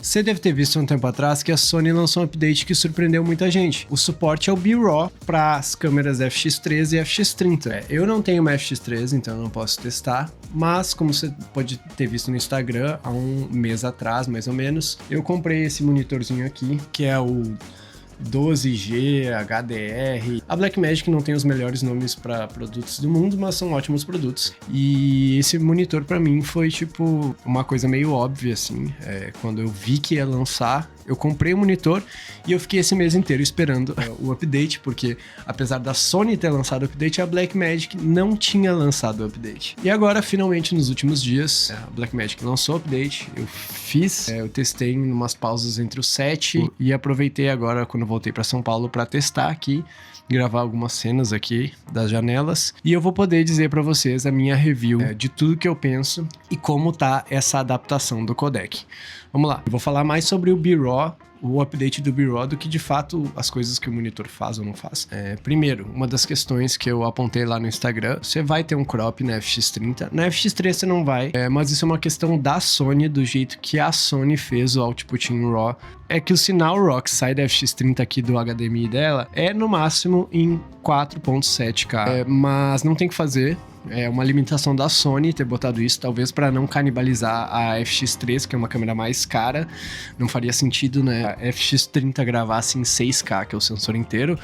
Você deve ter visto um tempo atrás que a Sony lançou um update que surpreendeu muita gente. O suporte ao B-RAW para as câmeras FX3 e FX30. Eu não tenho uma FX3, então eu não posso testar, mas como você pode ter visto no Instagram, há um mês atrás, mais ou menos, eu comprei esse monitorzinho aqui, que é o 12G, HDR. A Blackmagic não tem os melhores nomes para produtos do mundo, mas são ótimos produtos. E esse monitor para mim foi tipo uma coisa meio óbvia assim. Quando eu vi que ia lançar, eu comprei o monitor e eu fiquei esse mês inteiro esperando o update, porque apesar da Sony ter lançado o update, a Blackmagic não tinha lançado o update. E agora, finalmente, nos últimos dias, a Blackmagic lançou o update, eu testei em umas pausas entre os 7 e aproveitei agora, quando voltei para São Paulo, para testar aqui, gravar algumas cenas aqui das janelas, e eu vou poder dizer para vocês a minha review de tudo que eu penso e como tá essa adaptação do codec. Vamos lá, eu vou falar mais sobre o B-RAW, o update do B-RAW, do que de fato as coisas que o monitor faz ou não faz. Primeiro, uma das questões que eu apontei lá no Instagram, você vai ter um crop na FX30, na FX3 você não vai, mas isso é uma questão da Sony, do jeito que a Sony fez o output em RAW, é que o sinal RAW que sai da FX30 aqui do HDMI dela é no máximo em 4.7K, mas não tem o que fazer. É uma limitação da Sony ter botado isso, talvez para não canibalizar a FX3, que é uma câmera mais cara. Não faria sentido, né? A FX30 gravasse em 6K, que é o sensor inteiro.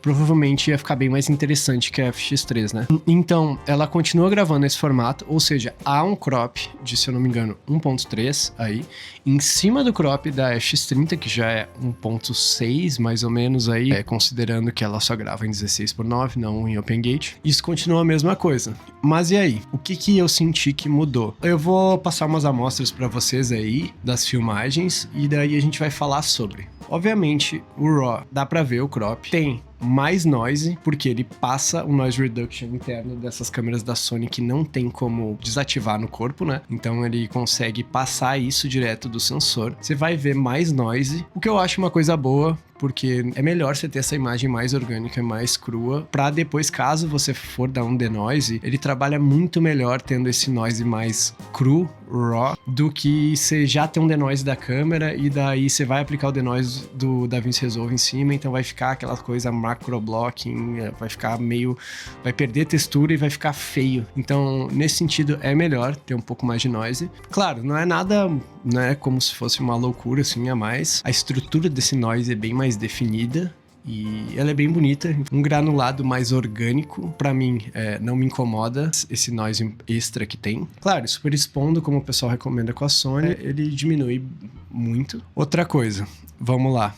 Provavelmente ia ficar bem mais interessante que a FX3, né? Então, ela continua gravando esse formato, ou seja, há um crop de, se eu não me engano, 1.3 aí, em cima do crop da FX30, que já é 1.6 mais ou menos aí, considerando que ela só grava em 16:9, não em Open Gate. Isso continua a mesma coisa. Mas e aí? O que eu senti que mudou? Eu vou passar umas amostras para vocês aí das filmagens e daí a gente vai falar sobre. Obviamente, o RAW, dá pra ver o crop, tem mais noise, porque ele passa o noise reduction interno dessas câmeras da Sony que não tem como desativar no corpo, né? Então ele consegue passar isso direto do sensor. Você vai ver mais noise, o que eu acho uma coisa boa, porque é melhor você ter essa imagem mais orgânica e mais crua, pra depois, caso você for dar um denoise, ele trabalha muito melhor tendo esse noise mais cru, raw, do que você já ter um denoise da câmera e daí você vai aplicar o denoise do DaVinci Resolve em cima, então vai ficar aquela coisa macro blocking, vai ficar meio... vai perder textura e vai ficar feio. Então, nesse sentido, é melhor ter um pouco mais de noise. Claro, não é nada, não é como se fosse uma loucura assim a mais. A estrutura desse noise é bem mais definida e ela é bem bonita. Um granulado mais orgânico, pra mim, não me incomoda esse noise extra que tem. Claro, super expondo, como o pessoal recomenda com a Sony, ele diminui muito. Outra coisa, vamos lá.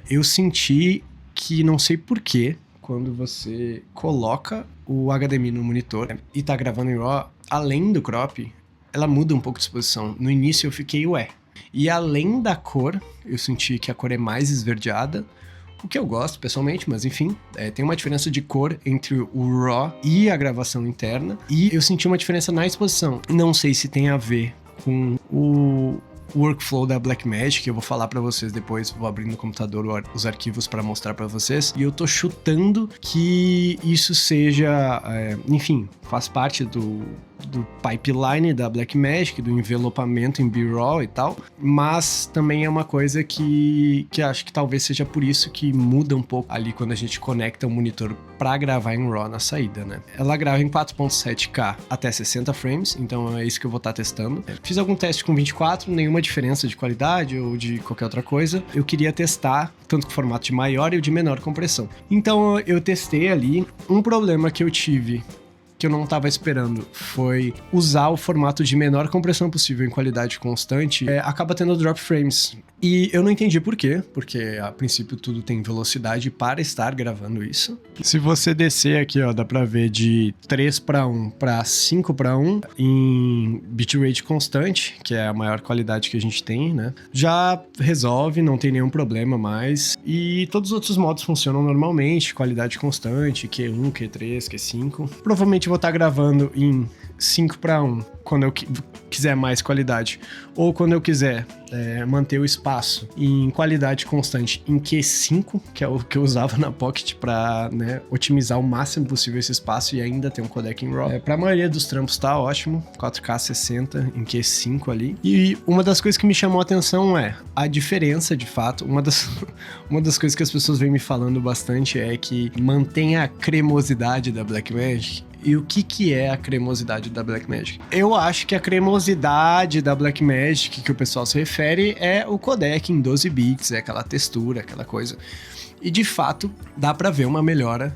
Eu senti que, não sei porquê, quando você coloca o HDMI no monitor e tá gravando em RAW, além do crop, ela muda um pouco de exposição. No início eu fiquei, E além da cor, eu senti que a cor é mais esverdeada, o que eu gosto pessoalmente, mas enfim, tem uma diferença de cor entre o RAW e a gravação interna, e eu senti uma diferença na exposição. Não sei se tem a ver com o workflow da Blackmagic, eu vou falar pra vocês depois, vou abrir no computador os arquivos pra mostrar pra vocês, e eu tô chutando que isso seja, enfim, faz parte do pipeline da Blackmagic, do envelopamento em B-RAW e tal, mas também é uma coisa que acho que talvez seja por isso que muda um pouco ali quando a gente conecta o monitor pra gravar em RAW na saída, né? Ela grava em 4.7K até 60 frames, então é isso que eu vou estar testando. Fiz algum teste com 24, nenhuma diferença de qualidade ou de qualquer outra coisa. Eu queria testar tanto com o formato de maior e o de menor compressão. Então eu testei ali. Um problema que eu tive, que eu não estava esperando, foi usar o formato de menor compressão possível em qualidade constante, acaba tendo drop frames. E eu não entendi por quê, porque a princípio tudo tem velocidade para estar gravando isso. Se você descer aqui, ó, dá pra ver de 3:1 para 5:1 em bitrate constante, que é a maior qualidade que a gente tem, né? Já resolve, não tem nenhum problema mais. E todos os outros modos funcionam normalmente, qualidade constante, Q1, Q3, Q5. Provavelmente vou estar gravando em 5:1, quando eu quiser mais qualidade, ou quando eu quiser manter o espaço em qualidade constante em Q5, que é o que eu usava na Pocket para, né, otimizar o máximo possível esse espaço e ainda ter um codec em RAW. Para a maioria dos trampos tá ótimo, 4K 60 em Q5 ali. E uma das coisas que me chamou a atenção é a diferença, de fato. Uma das coisas que as pessoas vêm me falando bastante é que mantém a cremosidade da Blackmagic. E o que é a cremosidade da Blackmagic? Eu acho que a cremosidade da Blackmagic que o pessoal se refere é o codec em 12 bits, é aquela textura, aquela coisa. E de fato, dá pra ver uma melhora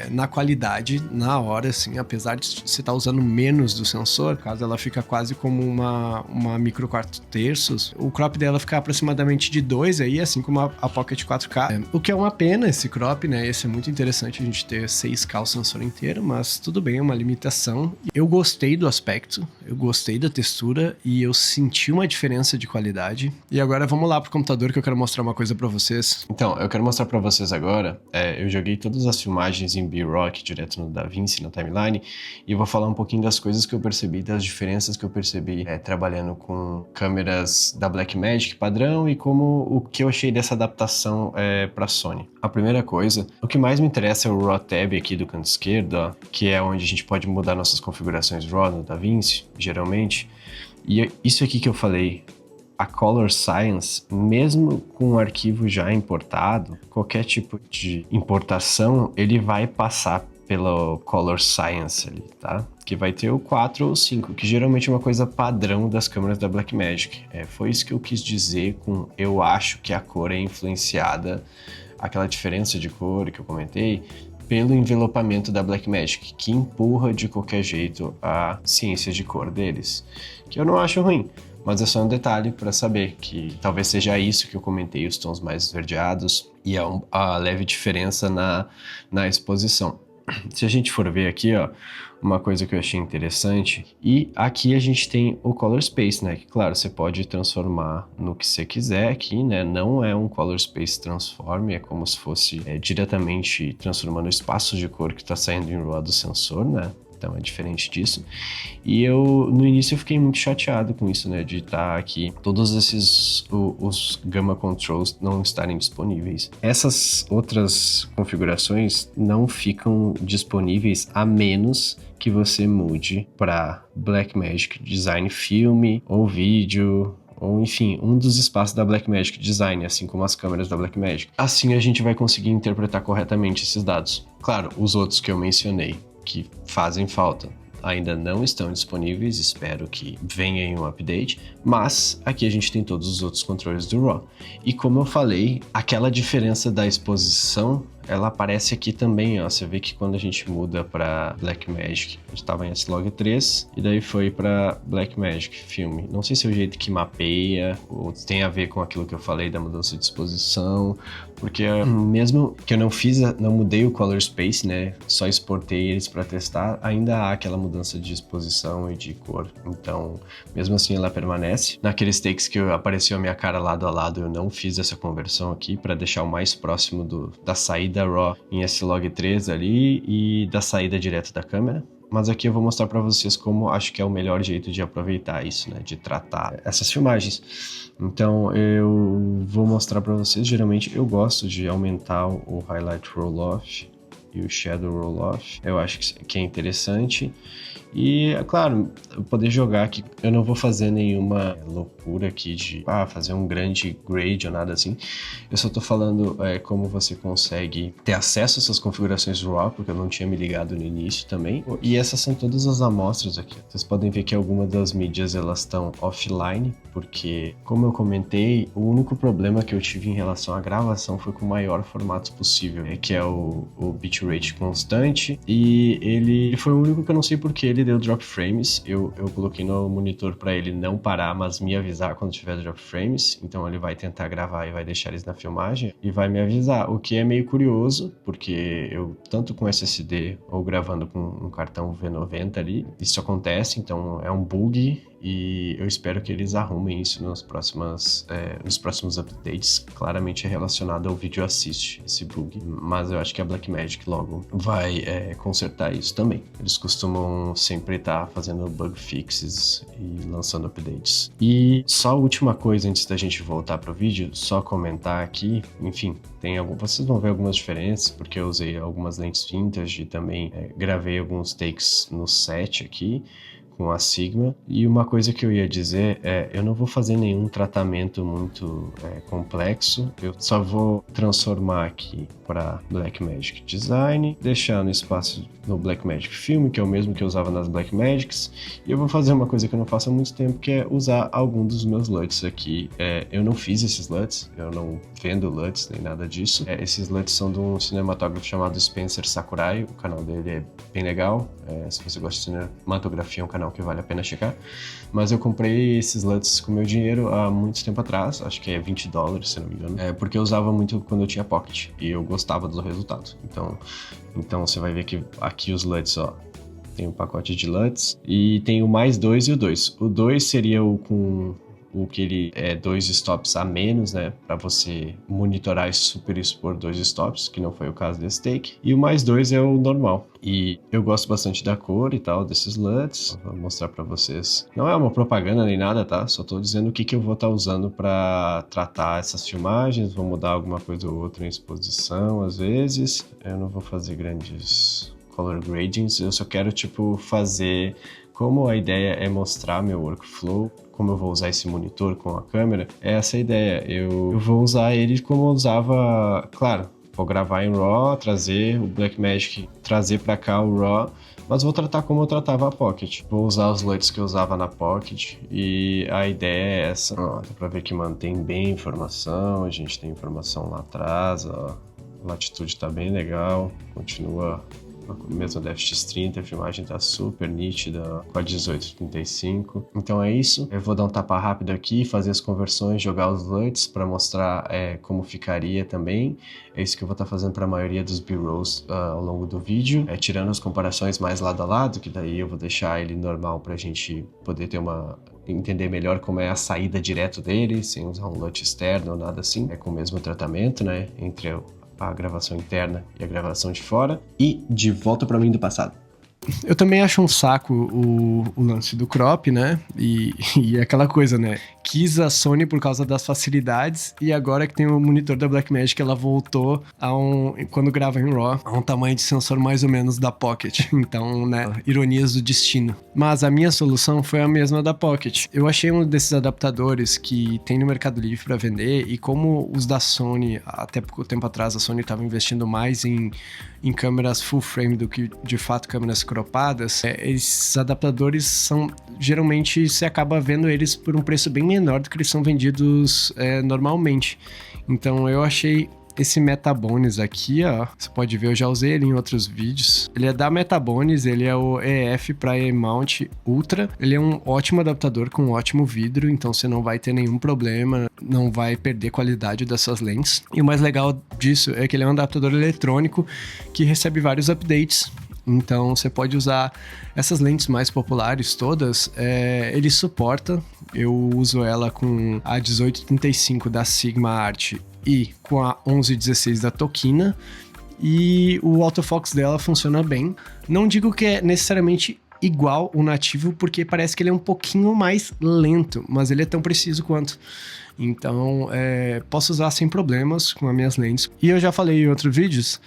na qualidade, na hora, assim, apesar de você estar usando menos do sensor, caso ela fica quase como uma micro 4/3, o crop dela fica aproximadamente de 2 aí, assim como a Pocket 4K. O que é uma pena esse crop, né? Esse é muito interessante a gente ter 6K o sensor inteiro, mas tudo bem, é uma limitação. Eu gostei do aspecto, eu gostei da textura e eu senti uma diferença de qualidade. E agora vamos lá pro computador que eu quero mostrar uma coisa pra vocês. Então, eu quero mostrar pra vocês agora, eu joguei todas as filmagens em B-Rock direto no DaVinci, na timeline, e eu vou falar um pouquinho das coisas que eu percebi, das diferenças que eu percebi trabalhando com câmeras da Blackmagic padrão e como o que eu achei dessa adaptação pra Sony. A primeira coisa, o que mais me interessa é o RAW tab aqui do canto esquerdo, ó, que é onde a gente pode mudar nossas configurações RAW no DaVinci, geralmente, e isso aqui que eu falei, a Color Science, mesmo com o arquivo já importado, qualquer tipo de importação, ele vai passar pela Color Science ali, tá? Que vai ter o 4 ou o 5, que geralmente é uma coisa padrão das câmeras da Blackmagic. Foi isso que eu quis dizer com eu acho que a cor é influenciada, aquela diferença de cor que eu comentei, pelo envelopamento da Blackmagic, que empurra de qualquer jeito a ciência de cor deles, que eu não acho ruim. Mas é só um detalhe para saber que talvez seja isso que eu comentei, os tons mais esverdeados e a leve diferença na exposição. Se a gente for ver aqui, ó, uma coisa que eu achei interessante, e aqui a gente tem o Color Space, né, que claro, você pode transformar no que você quiser aqui, né, não é um Color Space Transform, é como se fosse diretamente transformando o espaço de cor que está saindo em RAW do sensor, né. Então é diferente disso. E no início eu fiquei muito chateado com isso, né? De estar aqui, todos os Gamma Controls não estarem disponíveis. Essas outras configurações não ficam disponíveis a menos que você mude para Blackmagic Design Film ou Vídeo, ou enfim, um dos espaços da Blackmagic Design, assim como as câmeras da Blackmagic. Assim a gente vai conseguir interpretar corretamente esses dados. Claro, os outros que eu mencionei, que fazem falta, ainda não estão disponíveis, espero que venha em um update, mas aqui a gente tem todos os outros controles do RAW. E como eu falei, aquela diferença da exposição, ela aparece aqui também, ó. Você vê que quando a gente muda para Blackmagic, a gente estava em S-Log3 e daí foi para Blackmagic Film. Não sei se é o jeito que mapeia ou tem a ver com aquilo que eu falei da mudança de exposição, porque mesmo que eu não mudei o Color Space, né, só exportei eles para testar, ainda há aquela mudança de exposição e de cor. Então, mesmo assim ela permanece. Naqueles takes que apareceu a minha cara lado a lado, eu não fiz essa conversão aqui para deixar o mais próximo da saída RAW em S-Log3 ali e da saída direto da câmera. Mas aqui eu vou mostrar para vocês como acho que é o melhor jeito de aproveitar isso, né? De tratar essas filmagens. Então eu vou mostrar para vocês, geralmente eu gosto de aumentar o Highlight Roll-Off e o Shadow Roll-Off. Eu acho que é interessante. E, é claro, eu poder jogar aqui, eu não vou fazer nenhuma loucura aqui de fazer um grande grade ou nada assim. Eu só tô falando como você consegue ter acesso a essas configurações RAW, porque eu não tinha me ligado no início também. E essas são todas as amostras aqui. Vocês podem ver que algumas das mídias elas estão offline, porque, como eu comentei, o único problema que eu tive em relação à gravação foi com o maior formato possível, que é o bitrate constante, e ele foi o único que eu não sei porque ele deu drop frames. Eu coloquei no monitor para ele não parar, mas me avisar quando tiver drop frames, então ele vai tentar gravar e vai deixar eles na filmagem e vai me avisar, o que é meio curioso, porque eu, tanto com SSD ou gravando com um cartão V90 ali, isso acontece, então é um bug e eu espero que eles arrumem isso nos próximos updates. Claramente é relacionado ao vídeo assist, esse bug, mas eu acho que a Blackmagic logo vai consertar isso também. Eles costumam sempre estar fazendo bug fixes e lançando updates. E só a última coisa antes da gente voltar pro vídeo, só comentar aqui, enfim, vocês vão ver algumas diferenças, porque eu usei algumas lentes vintage e também gravei alguns takes no set aqui, com a Sigma. E uma coisa que eu ia dizer eu não vou fazer nenhum tratamento muito complexo, eu só vou transformar aqui para Blackmagic Design, deixar no espaço no Blackmagic Film, que é o mesmo que eu usava nas Blackmagics, e eu vou fazer uma coisa que eu não faço há muito tempo, que é usar algum dos meus LUTs aqui. Eu não fiz esses LUTs, eu não vendo LUTs nem nada disso. Esses LUTs são de um cinematógrafo chamado Spencer Sakurai, o canal dele é bem legal, se você gosta de cinematografia é um canal que vale a pena checar. Mas eu comprei esses LUTs com meu dinheiro há muito tempo atrás, acho que é $20, se não me engano, porque eu usava muito quando eu tinha Pocket, e eu gostava do resultado. Então você vai ver que aqui os LUTs, ó, tem um pacote de LUTs, e tem o mais 2 e o 2. O 2 seria o que ele é 2 stops a menos, né, para você monitorar e super expor 2 stops, que não foi o caso desse take. E o mais 2 é o normal. E eu gosto bastante da cor e tal desses LUTs. Vou mostrar para vocês. Não é uma propaganda nem nada, tá? Só tô dizendo o que eu vou estar usando para tratar essas filmagens. Vou mudar alguma coisa ou outra em exposição, às vezes. Eu não vou fazer grandes color gradings. Eu só quero, fazer... Como a ideia é mostrar meu workflow, como eu vou usar esse monitor com a câmera, é essa a ideia. Eu vou usar ele como eu usava, claro, vou gravar em RAW, trazer o Blackmagic, trazer para cá o RAW, mas vou tratar como eu tratava a Pocket. Vou usar os LUTs que eu usava na Pocket e a ideia é essa. Ó, dá para ver que mantém bem a informação, a gente tem informação lá atrás, ó. A latitude tá bem legal, continua... mesmo da FX30, a filmagem tá super nítida com a 1835. Então é isso, eu vou dar um tapa rápido aqui, fazer as conversões, jogar os LUTs para mostrar como ficaria também. É isso que eu vou estar fazendo para a maioria dos B-rolls ao longo do vídeo, tirando as comparações mais lado a lado, que daí eu vou deixar ele normal pra gente poder ter entender melhor como é a saída direto dele, sem usar um LUT externo ou nada assim, com o mesmo tratamento, né, entre a gravação interna e a gravação de fora. E de volta para mim do passado. Eu também acho um saco o lance do crop, né? E aquela coisa, né? Quis a Sony por causa das facilidades, e agora que tem o monitor da Blackmagic, ela voltou quando grava em RAW, a um tamanho de sensor mais ou menos da Pocket. Então, né? Ironias do destino. Mas a minha solução foi a mesma da Pocket. Eu achei um desses adaptadores que tem no Mercado Livre para vender, e como os da Sony, até pouco tempo atrás, a Sony estava investindo mais em câmeras full frame do que, de fato, câmeras cropadas, esses adaptadores geralmente você acaba vendo eles por um preço bem menor do que eles são vendidos normalmente. Então eu achei esse Metabones aqui, ó, você pode ver, eu já usei ele em outros vídeos. Ele é da Metabones, ele é o EF para E-Mount Ultra. Ele é um ótimo adaptador com um ótimo vidro, então você não vai ter nenhum problema, não vai perder qualidade dessas lentes. E o mais legal disso é que ele é um adaptador eletrônico que recebe vários updates. Então você pode usar essas lentes mais populares todas, ele suporta. Eu uso ela com a 1835 da Sigma Art e com a 1116 da Tokina, e o autofocus dela funciona bem. Não digo que é necessariamente igual o nativo, porque parece que ele é um pouquinho mais lento, mas ele é tão preciso quanto. Então, posso usar sem problemas com as minhas lentes. E eu já falei em outros vídeos,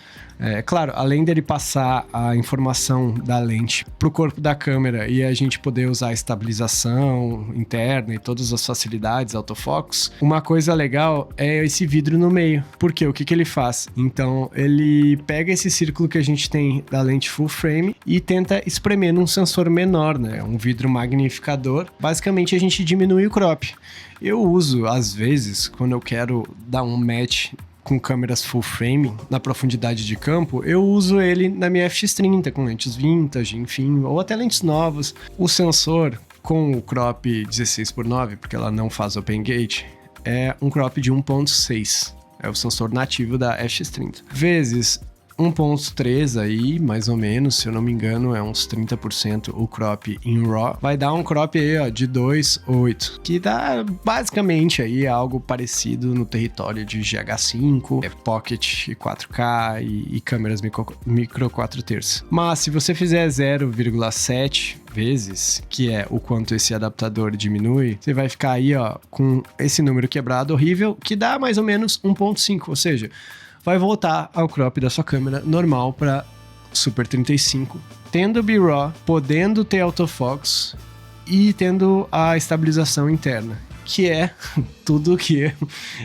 claro, além dele passar a informação da lente pro corpo da câmera e a gente poder usar a estabilização interna e todas as facilidades, autofocus, uma coisa legal é esse vidro no meio. Porque o que ele faz? Então, ele pega esse círculo que a gente tem da lente full frame e tenta espremer num sensor menor, né? Um vidro magnificador. Basicamente, a gente diminui o crop. Eu uso, às vezes, quando eu quero dar um match com câmeras full frame na profundidade de campo, eu uso ele na minha FX30 com lentes vintage, enfim, ou até lentes novas. O sensor com o crop 16:9, porque ela não faz open gate, é um crop de 1.6. É o sensor nativo da FX30. Vezes 1.3 aí, mais ou menos, se eu não me engano, é uns 30% o crop em RAW. Vai dar um crop aí, ó, de 2.8, que dá basicamente aí algo parecido no território de GH5, Pocket 4K e câmeras micro 4 terços. Mas se você fizer 0,7 vezes, que é o quanto esse adaptador diminui, você vai ficar aí, ó, com esse número quebrado horrível, que dá mais ou menos 1.5, ou seja, vai voltar ao crop da sua câmera normal para Super 35, tendo B-RAW, podendo ter autofocus e tendo a estabilização interna, que é tudo que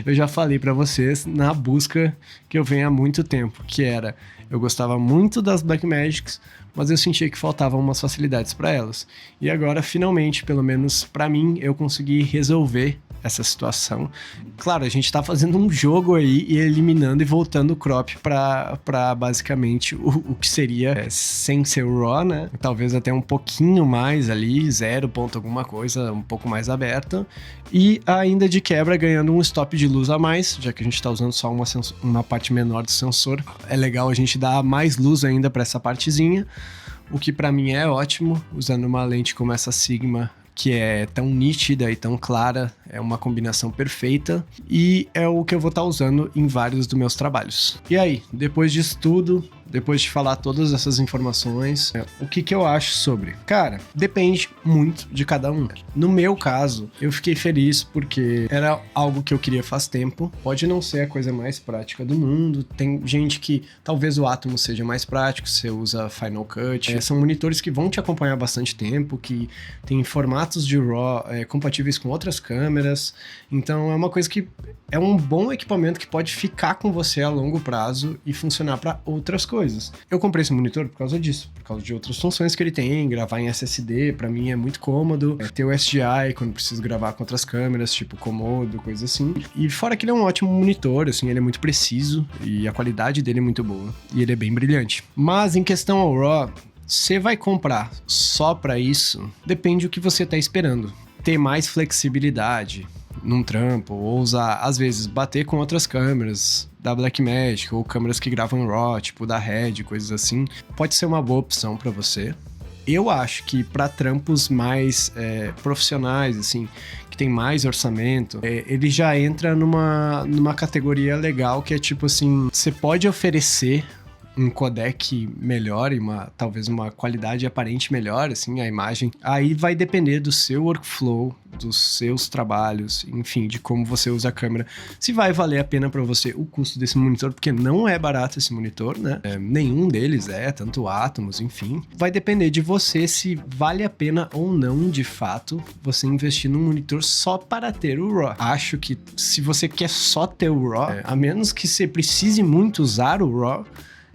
eu já falei para vocês na busca que eu venho há muito tempo, que era, eu gostava muito das Blackmagics, mas eu sentia que faltavam umas facilidades para elas. E agora, finalmente, pelo menos para mim, eu consegui resolver essa situação. Claro, a gente tá fazendo um jogo aí e eliminando e voltando o crop pra basicamente o que seria sem ser o RAW, né? Talvez até um pouquinho mais ali, 0 ponto alguma coisa, um pouco mais aberta. E ainda de quebra ganhando um stop de luz a mais, já que a gente tá usando só uma parte menor do sensor. É legal a gente dar mais luz ainda para essa partezinha, o que para mim é ótimo, usando uma lente como essa Sigma, que é tão nítida e tão clara, é uma combinação perfeita e é o que eu vou estar usando em vários dos meus trabalhos. E aí, depois disso tudo, depois de falar todas essas informações, o que eu acho sobre? Cara, depende muito de cada um. No meu caso, eu fiquei feliz porque era algo que eu queria faz tempo. Pode não ser a coisa mais prática do mundo. Tem gente que talvez o Atomos seja mais prático, você usa Final Cut. São monitores que vão te acompanhar bastante tempo, que tem formatos de RAW compatíveis com outras câmeras. Então é uma coisa que é um bom equipamento que pode ficar com você a longo prazo e funcionar para outras coisas. Eu comprei esse monitor por causa disso, por causa de outras funções que ele tem, gravar em SSD, para mim é muito cômodo, ter o SDI quando preciso gravar com outras câmeras, tipo Komodo, coisa assim. E fora que ele é um ótimo monitor, assim, ele é muito preciso e a qualidade dele é muito boa e ele é bem brilhante. Mas em questão ao RAW, você vai comprar só para isso? Depende do que você tá esperando. Ter mais flexibilidade num trampo, ou usar, às vezes, bater com outras câmeras da Blackmagic, ou câmeras que gravam RAW, tipo da Red, coisas assim, pode ser uma boa opção para você. Eu acho que para trampos mais profissionais, assim, que tem mais orçamento, ele já entra numa categoria legal, que é tipo assim, você pode oferecer um codec melhor e talvez uma qualidade aparente melhor, assim, a imagem. Aí vai depender do seu workflow, dos seus trabalhos, enfim, de como você usa a câmera. Se vai valer a pena para você o custo desse monitor, porque não é barato esse monitor, né? Nenhum deles tanto o Atomos, enfim. Vai depender de você se vale a pena ou não, de fato, você investir num monitor só para ter o RAW. Acho que se você quer só ter o RAW, a menos que você precise muito usar o RAW,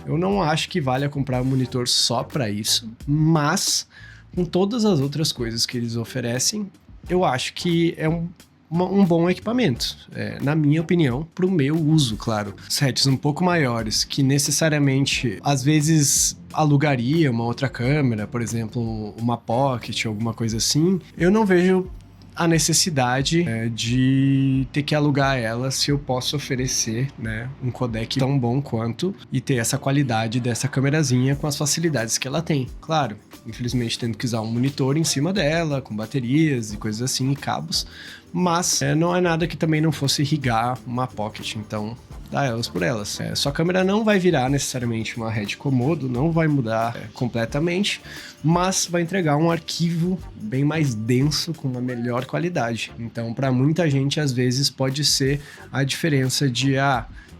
eu não acho que vale a comprar um monitor só para isso, mas com todas as outras coisas que eles oferecem, eu acho que é um bom equipamento, na minha opinião, para o meu uso, claro. Sets um pouco maiores, que necessariamente, às vezes, alugaria uma outra câmera, por exemplo, uma Pocket, alguma coisa assim, eu não vejo a necessidade de ter que alugar ela se eu posso oferecer, né, um codec tão bom quanto e ter essa qualidade dessa câmerazinha com as facilidades que ela tem. Claro, infelizmente tendo que usar um monitor em cima dela, com baterias e coisas assim, e cabos, mas não é nada que também não fosse irrigar uma Pocket, então dá elas por elas. Sua câmera não vai virar necessariamente uma Red Komodo, não vai mudar completamente, mas vai entregar um arquivo bem mais denso, com uma melhor qualidade. Então, para muita gente, às vezes, pode ser a diferença de,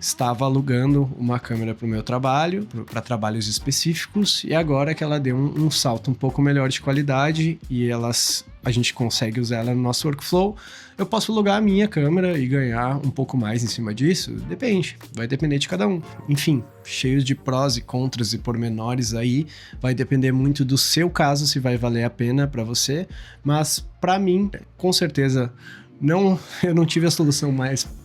estava alugando uma câmera para o meu trabalho, para trabalhos específicos, e agora que ela deu um salto um pouco melhor de qualidade e a gente consegue usar ela no nosso workflow, eu posso alugar a minha câmera e ganhar um pouco mais em cima disso? Depende, vai depender de cada um. Enfim, cheios de prós e contras e pormenores aí, vai depender muito do seu caso, se vai valer a pena para você, mas para mim, com certeza, eu não tive a solução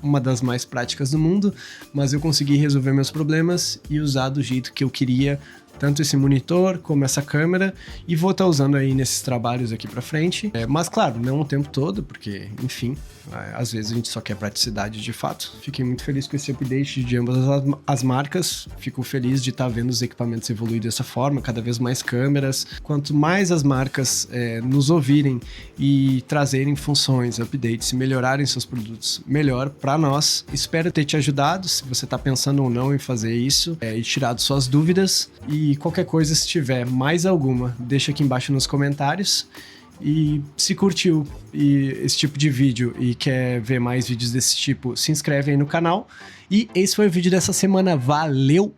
uma das mais práticas do mundo, mas eu consegui resolver meus problemas e usar do jeito que eu queria tanto esse monitor como essa câmera, e vou estar usando aí nesses trabalhos aqui pra frente. Mas claro, não o tempo todo, porque, enfim, às vezes a gente só quer praticidade de fato. Fiquei muito feliz com esse update de ambas as marcas. Fico feliz de estar vendo os equipamentos evoluir dessa forma, cada vez mais câmeras. Quanto mais as marcas nos ouvirem e trazerem funções, updates, melhorarem seus produtos, melhor para nós. Espero ter te ajudado, se você está pensando ou não em fazer isso, e tirado suas dúvidas. E qualquer coisa, se tiver mais alguma, deixa aqui embaixo nos comentários. E se curtiu esse tipo de vídeo e quer ver mais vídeos desse tipo, se inscreve aí no canal. E esse foi o vídeo dessa semana. Valeu!